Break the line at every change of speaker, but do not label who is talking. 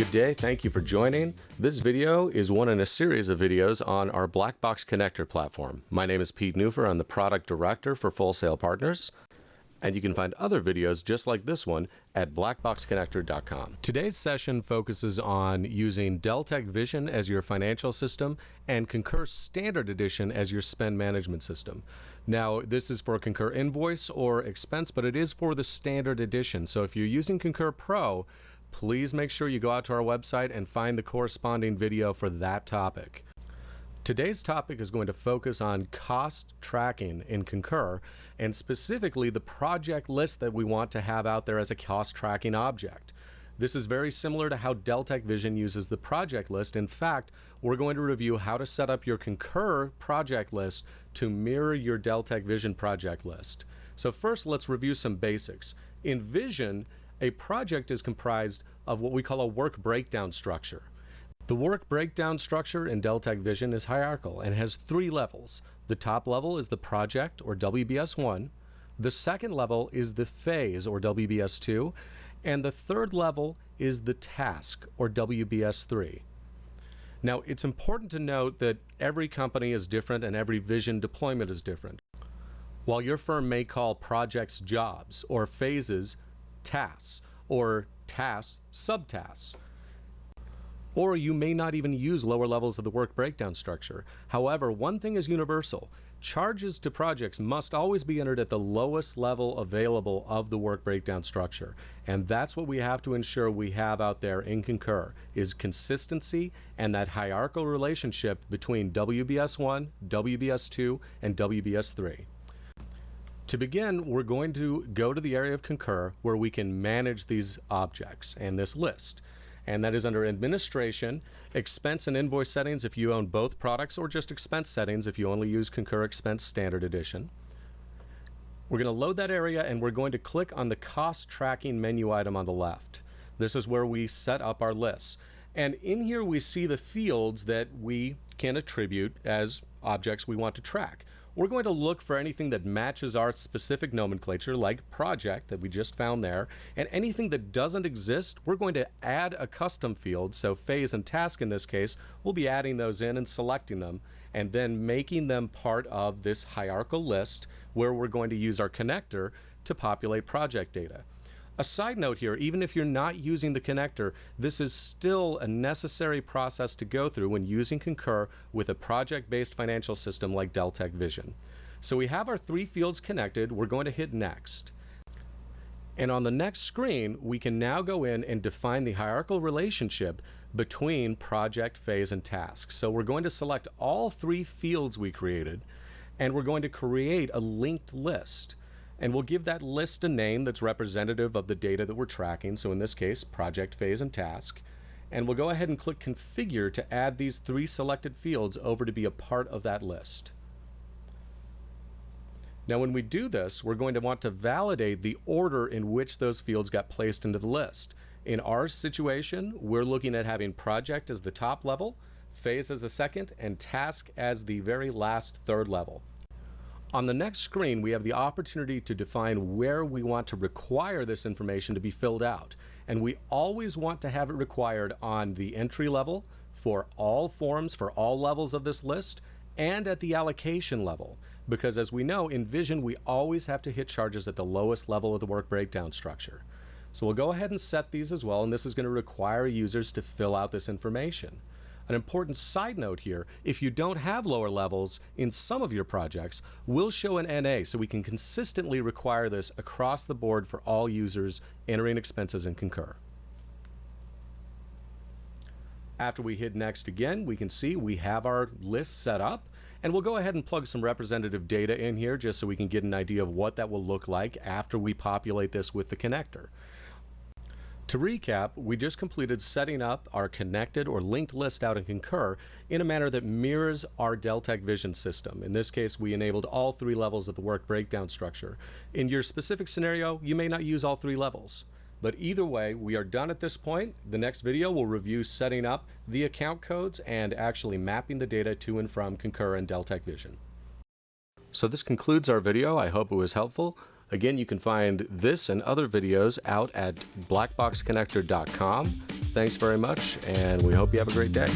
Good day, thank you for joining. This video is one in a series of videos on our Blackbox connector platform. My name is Pete Neufer, I'm the Product Director for Full Sail Partners, and you can find other videos just like this one at blackboxconnector.com. Today's session focuses on using Deltek Vision as your financial system and Concur Standard Edition as your spend management system. Now, this is for Concur Invoice or Expense, but it is for the Standard Edition. So if you're using Concur Pro, please make sure you go out to our website and find the corresponding video for that topic. Today's topic is going to focus on cost tracking in Concur, and specifically the project list that we want to have out there as a cost tracking object. This is very similar to how Deltek Vision uses the project list. In fact, we're going to review how to set up your Concur project list to mirror your Deltek Vision project list. So first, let's review some basics. In Vision, a project is comprised of what we call a work breakdown structure. The work breakdown structure in Deltek Vision is hierarchical and has three levels. The top level is the project, or WBS1. The second level is the phase, or WBS2. And the third level is the task, or WBS3. Now, it's important to note that every company is different and every Vision deployment is different. While your firm may call projects jobs, or phases tasks, or tasks subtasks, or you may not even use lower levels of the work breakdown structure. However, one thing is universal. Charges to projects must always be entered at the lowest level available of the work breakdown structure. And that's what we have to ensure we have out there in Concur, is consistency and that hierarchical relationship between WBS1, WBS2, and WBS3. To begin, we're going to go to the area of Concur where we can manage these objects and this list. And that is under Administration, Expense and Invoice Settings if you own both products, or just Expense Settings if you only use Concur Expense Standard Edition. We're going to load that area and we're going to click on the Cost Tracking menu item on the left. This is where we set up our lists. And in here we see the fields that we can attribute as objects we want to track. We're going to look for anything that matches our specific nomenclature, like project that we just found there, and anything that doesn't exist, we're going to add a custom field. So phase and task in this case, we'll be adding those in and selecting them, and then making them part of this hierarchical list where we're going to use our connector to populate project data. A side note here, even if you're not using the connector, this is still a necessary process to go through when using Concur with a project-based financial system like Deltek Vision. So we have our three fields connected. We're going to hit Next. And on the next screen, we can now go in and define the hierarchical relationship between project, phase, and task. So we're going to select all three fields we created, and we're going to create a linked list. And we'll give that list a name that's representative of the data that we're tracking. So in this case, project, phase, and task. And we'll go ahead and click Configure to add these three selected fields over to be a part of that list. Now when we do this, we're going to want to validate the order in which those fields got placed into the list. In our situation, we're looking at having project as the top level, phase as the second, and task as the very last third level. On the next screen, we have the opportunity to define where we want to require this information to be filled out. And we always want to have it required on the entry level for all forms, for all levels of this list, and at the allocation level. Because as we know, in Vision, we always have to hit charges at the lowest level of the work breakdown structure. So we'll go ahead and set these as well, and this is going to require users to fill out this information. An important side note here, if you don't have lower levels in some of your projects, we'll show an NA so we can consistently require this across the board for all users entering expenses in Concur. After we hit Next again, we can see we have our list set up, and we'll go ahead and plug some representative data in here just so we can get an idea of what that will look like after we populate this with the connector. To recap, we just completed setting up our connected or linked list out in Concur in a manner that mirrors our Deltek Vision system. In this case, we enabled all three levels of the work breakdown structure. In your specific scenario, you may not use all three levels. But either way, we are done at this point. The next video will review setting up the account codes and actually mapping the data to and from Concur and Deltek Vision. So this concludes our video. I hope it was helpful. Again, you can find this and other videos out at blackboxconnector.com. Thanks very much, and we hope you have a great day.